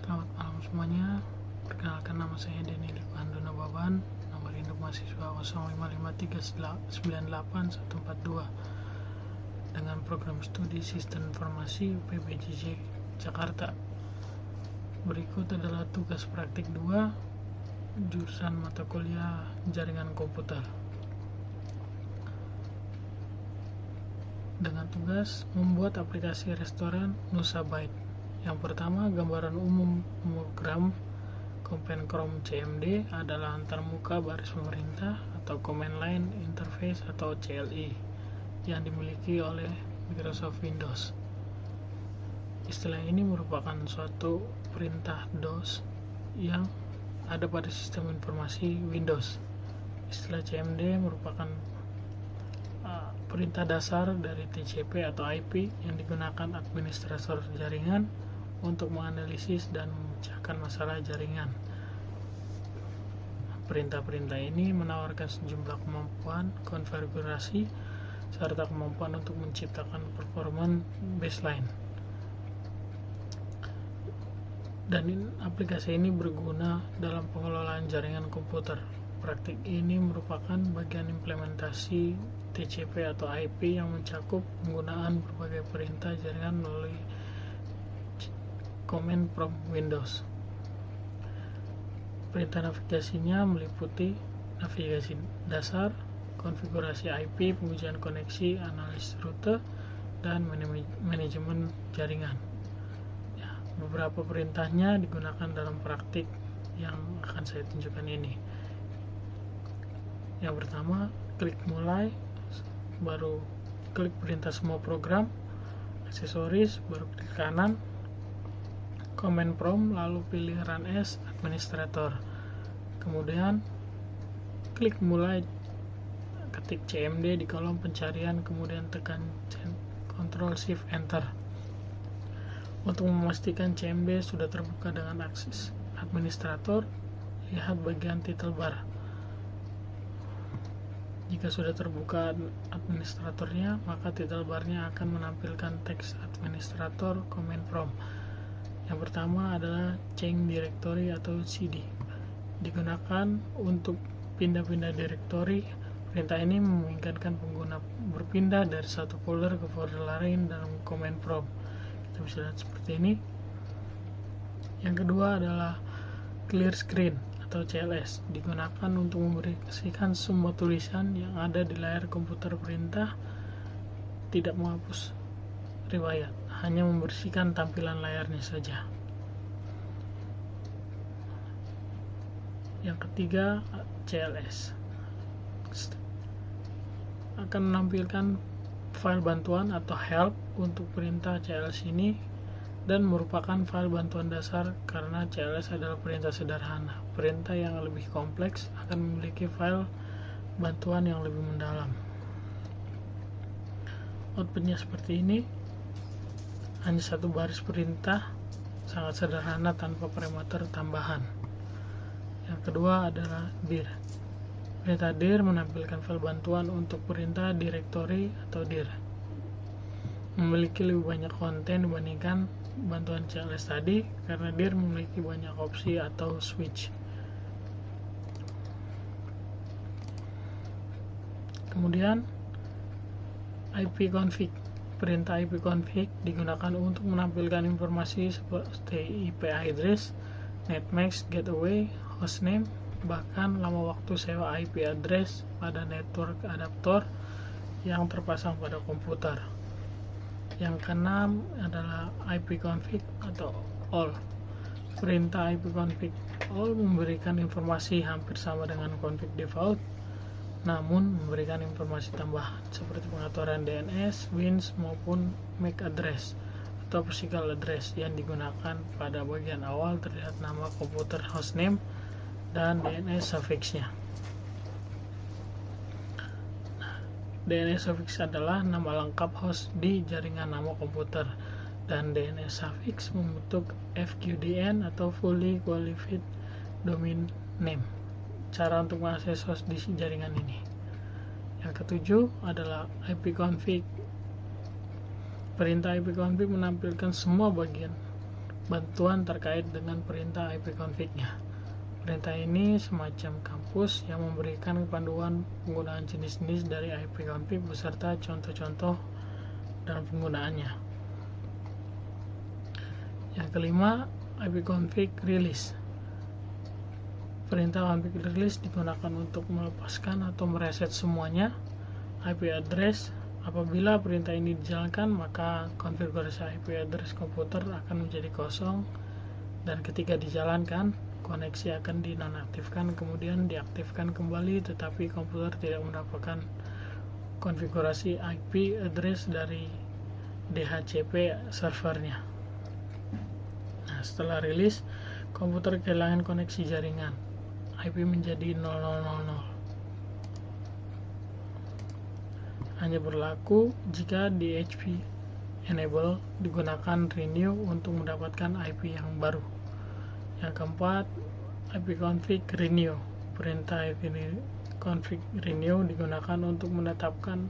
Selamat malam semuanya. Perkenalkan, nama saya Denny Pandu Nababan. Nomor induk mahasiswa 0553981142 dengan program studi Sistem Informasi UPBJJ Jakarta. Berikut adalah tugas praktik 2 jurusan mata kuliah Jaringan Komputer. Dengan tugas membuat aplikasi restoran Nusa Byte. Yang pertama, gambaran umum program Command Prompt CMD adalah antarmuka baris pemerintah atau Command Line Interface atau CLI yang dimiliki oleh Microsoft Windows. Istilah ini merupakan suatu perintah DOS yang ada pada sistem informasi Windows. Istilah CMD merupakan perintah dasar dari TCP atau IP yang digunakan administrator jaringan untuk menganalisis dan memecahkan masalah jaringan. Perintah-perintah ini menawarkan sejumlah kemampuan konfigurasi serta kemampuan untuk menciptakan performance baseline. Dan aplikasi ini berguna dalam pengelolaan jaringan komputer. Praktik ini merupakan bagian implementasi TCP atau IP yang mencakup penggunaan berbagai perintah jaringan melalui Command Prompt Windows. Perintah navigasinya meliputi navigasi dasar, konfigurasi IP, pengujian koneksi, analisis rute, dan manajemen jaringan. Beberapa perintahnya digunakan dalam praktik yang akan saya tunjukkan ini. Yang pertama, klik mulai, baru klik perintah semua program, aksesoris, baru klik kanan, Command Prompt, lalu pilih Run as Administrator. Kemudian klik mulai, ketik CMD di kolom pencarian, kemudian tekan Ctrl Shift Enter. Untuk memastikan CMD sudah terbuka dengan akses administrator, lihat bagian title bar. Jika sudah terbuka administratornya, maka title barnya akan menampilkan teks administrator command prompt. Yang pertama adalah change directory atau CD. Digunakan untuk pindah-pindah directory. Perintah ini memungkinkan pengguna berpindah dari satu folder ke folder lain dalam command prompt. Kita bisa lihat seperti ini. Yang kedua adalah clear screen atau CLS, digunakan untuk membersihkan semua tulisan yang ada di layar komputer perintah, tidak menghapus riwayat, hanya membersihkan tampilan layarnya saja. Yang ketiga, CLS akan menampilkan file bantuan atau help untuk perintah CLS ini dan merupakan file bantuan dasar karena CLS adalah perintah sederhana. Perintah yang lebih kompleks akan memiliki file bantuan yang lebih mendalam. Outputnya seperti ini, hanya satu baris perintah, sangat sederhana tanpa parameter tambahan. Yang kedua adalah dir. Perintah dir menampilkan file bantuan untuk perintah directory atau dir. Memiliki lebih banyak konten dibandingkan bantuan CLS tadi karena dir memiliki banyak opsi atau switch. Kemudian ipconfig. Perintah ipconfig digunakan untuk menampilkan informasi seperti IP address, netmask, gateway, hostname, bahkan lama waktu sewa IP address pada network adaptor yang terpasang pada komputer. Yang keenam adalah ipconfig atau all. Perintah ipconfig all memberikan informasi hampir sama dengan config default, namun memberikan informasi tambahan seperti pengaturan DNS, WINS maupun MAC address atau physical address yang digunakan pada bagian awal terlihat nama komputer hostname dan DNS suffixnya. DNS suffix adalah nama lengkap host di jaringan nama komputer, dan DNS suffix membentuk FQDN atau Fully Qualified Domain Name, cara untuk mengakses host di jaringan ini. Yang ketujuh adalah ipconfig. Perintah ipconfig menampilkan semua bagian bantuan terkait dengan perintah ipconfig-nya. Perintah ini semacam kampus yang memberikan panduan penggunaan jenis-jenis dari ipconfig beserta contoh-contoh dan penggunaannya. Yang kelima, ipconfig release. Perintah config release digunakan untuk melepaskan atau mereset semuanya IP address. Apabila perintah ini dijalankan, maka konfigurasi IP address komputer akan menjadi kosong, dan ketika dijalankan, koneksi akan dinonaktifkan kemudian diaktifkan kembali, tetapi komputer tidak mendapatkan konfigurasi IP address dari DHCP servernya. Nah, setelah rilis, komputer kehilangan koneksi jaringan, IP menjadi 0000. Hanya berlaku jika DHCP enable digunakan renew untuk mendapatkan IP yang baru. Yang keempat, ipconfig renew. Perintah ipconfig renew digunakan untuk menetapkan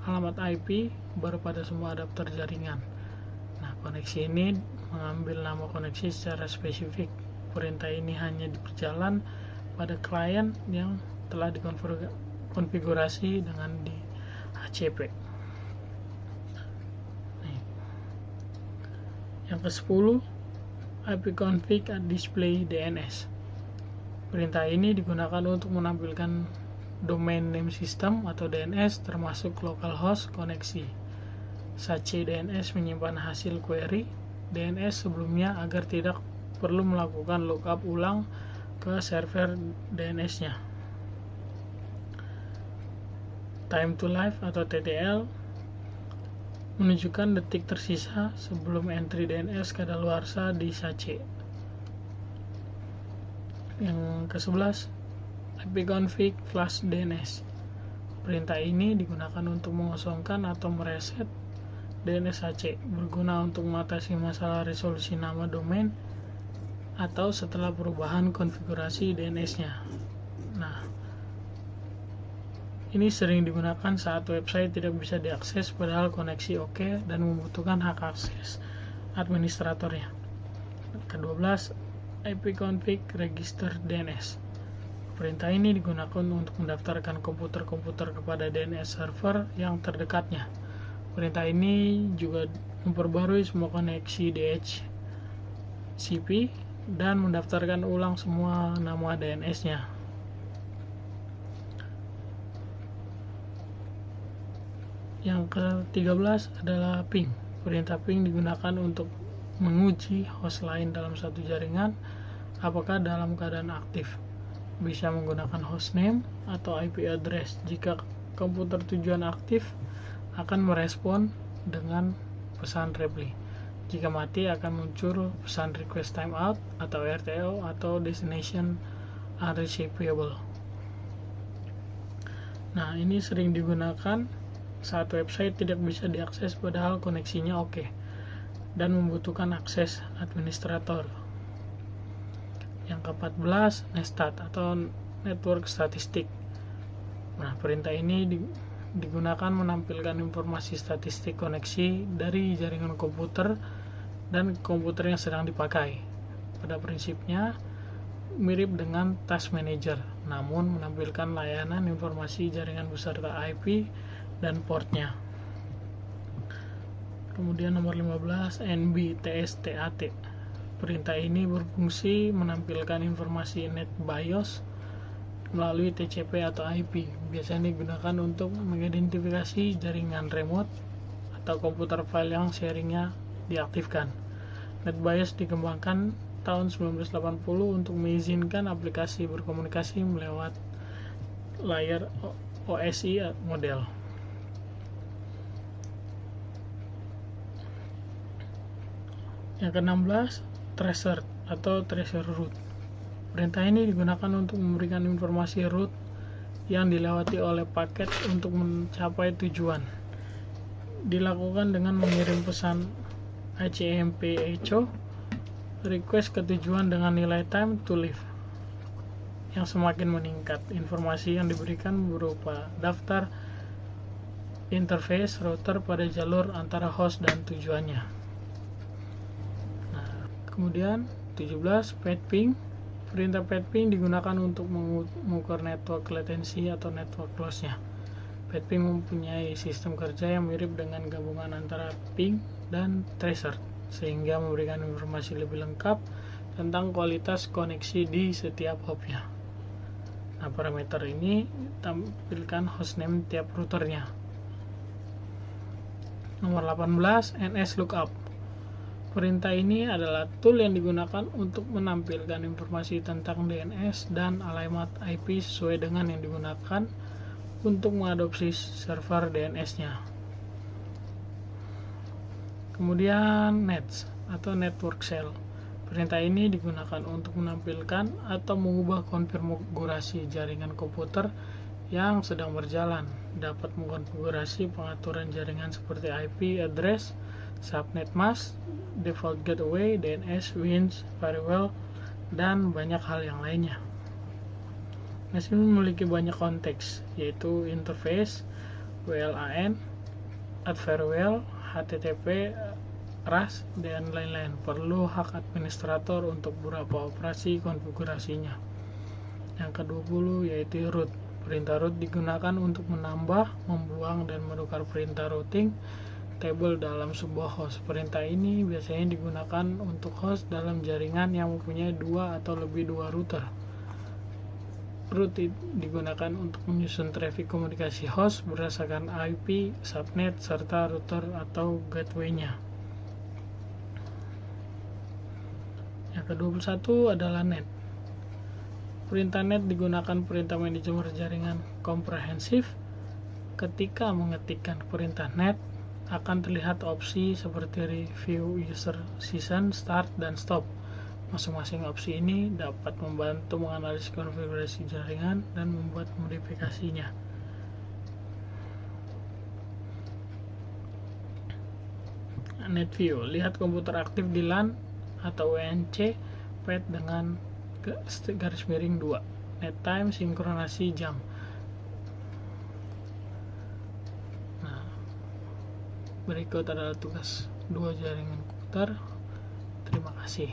alamat IP baru pada semua adapter jaringan. Nah, koneksi ini mengambil nama koneksi secara spesifik. Perintah ini hanya berjalan pada klien yang telah dikonfigurasi dengan DHCP. Yang ke-10, ipconfig display DNS. Perintah ini digunakan untuk menampilkan domain name system atau DNS termasuk localhost koneksi. Sache DNS menyimpan hasil query DNS sebelumnya agar tidak perlu melakukan lookup ulang ke server DNS-nya. Time to live atau TTL menunjukkan detik tersisa sebelum entry DNS kadaluarsa di Sache. Yang ke-11, ipconfig flush DNS. Perintah ini digunakan untuk mengosongkan atau mereset DNS Sache, berguna untuk mengatasi masalah resolusi nama domain atau setelah perubahan konfigurasi DNS-nya. Nah, ini sering digunakan saat website tidak bisa diakses padahal koneksi oke dan membutuhkan hak akses administratornya. Ke-12, ipconfig register DNS. Perintah ini digunakan untuk mendaftarkan komputer-komputer kepada DNS server yang terdekatnya. Perintah ini juga memperbarui semua koneksi DHCP dan mendaftarkan ulang semua nama DNS-nya. Yang ke-13 adalah ping. Perintah ping digunakan untuk menguji host lain dalam satu jaringan apakah dalam keadaan aktif. Bisa menggunakan hostname atau IP address. Jika komputer tujuan aktif, akan merespon dengan pesan reply. Jika mati, akan muncul pesan request timeout atau RTO atau destination unreachable. Nah, ini sering digunakan saat website tidak bisa diakses padahal koneksinya oke dan membutuhkan akses administrator. Yang ke-14, nestat atau network statistik. Nah, perintah ini digunakan menampilkan informasi statistik koneksi dari jaringan komputer dan komputer yang sedang dipakai. Pada prinsipnya mirip dengan task manager, namun menampilkan layanan informasi jaringan beserta IP dan portnya. Kemudian nomor 15, NBTSTAT. Perintah ini berfungsi menampilkan informasi NetBIOS melalui TCP atau IP. Biasanya digunakan untuk mengidentifikasi jaringan remote atau komputer file yang sharingnya diaktifkan. NetBIOS dikembangkan tahun 1980 untuk mengizinkan aplikasi berkomunikasi melewat layar OSI model. Yang ke-16, tracer atau tracer route. Perintah ini digunakan untuk memberikan informasi route yang dilewati oleh paket untuk mencapai tujuan. Dilakukan dengan mengirim pesan HTTP echo request ke tujuan dengan nilai time to live yang semakin meningkat. Informasi yang diberikan berupa daftar interface router pada jalur antara host dan tujuannya. Kemudian 17 ping. Perintah ping digunakan untuk mengukur network latency atau network loss-nya. Ping mempunyai sistem kerja yang mirip dengan gabungan antara ping dan tracer, sehingga memberikan informasi lebih lengkap tentang kualitas koneksi di setiap hopnya. Nah, parameter ini tampilkan hostname tiap routernya. Nomor 18, NS Lookup. Perintah ini adalah tool yang digunakan untuk menampilkan informasi tentang DNS dan alamat IP sesuai dengan yang digunakan untuk mengadopsi server DNS-nya. Kemudian Nets atau Network Shell. Perintah ini digunakan untuk menampilkan atau mengubah konfigurasi jaringan komputer yang sedang berjalan. Dapat mengkonfigurasi pengaturan jaringan seperti IP address, subnet mask, default gateway, DNS, WINS, firewall, dan banyak hal yang lainnya. Mesin memiliki banyak konteks, yaitu interface, WLAN, add firewall, HTTP, RAS, dan lain-lain. Perlu hak administrator untuk beberapa operasi konfigurasinya. Yang ke-20 yaitu root. Perintah root digunakan untuk menambah, membuang, dan menukar perintah routing table dalam sebuah host. Perintah ini biasanya digunakan untuk host dalam jaringan yang mempunyai dua atau lebih router. Root digunakan untuk menyusun traffic komunikasi host berdasarkan IP, subnet, serta router atau gateway-nya. Yang ke-21 adalah net. Perintah net digunakan perintah manajemen jaringan komprehensif. Ketika mengetikkan perintah net, akan terlihat opsi seperti review user session, start, dan stop. Masing-masing opsi ini dapat membantu menganalisis konfigurasi jaringan dan membuat modifikasinya. Net view, lihat komputer aktif di LAN atau WNC pad dengan garis miring 2. Net time, sinkronasi jam. Nah, berikut adalah tugas 2 jaringan komputer. Terima kasih.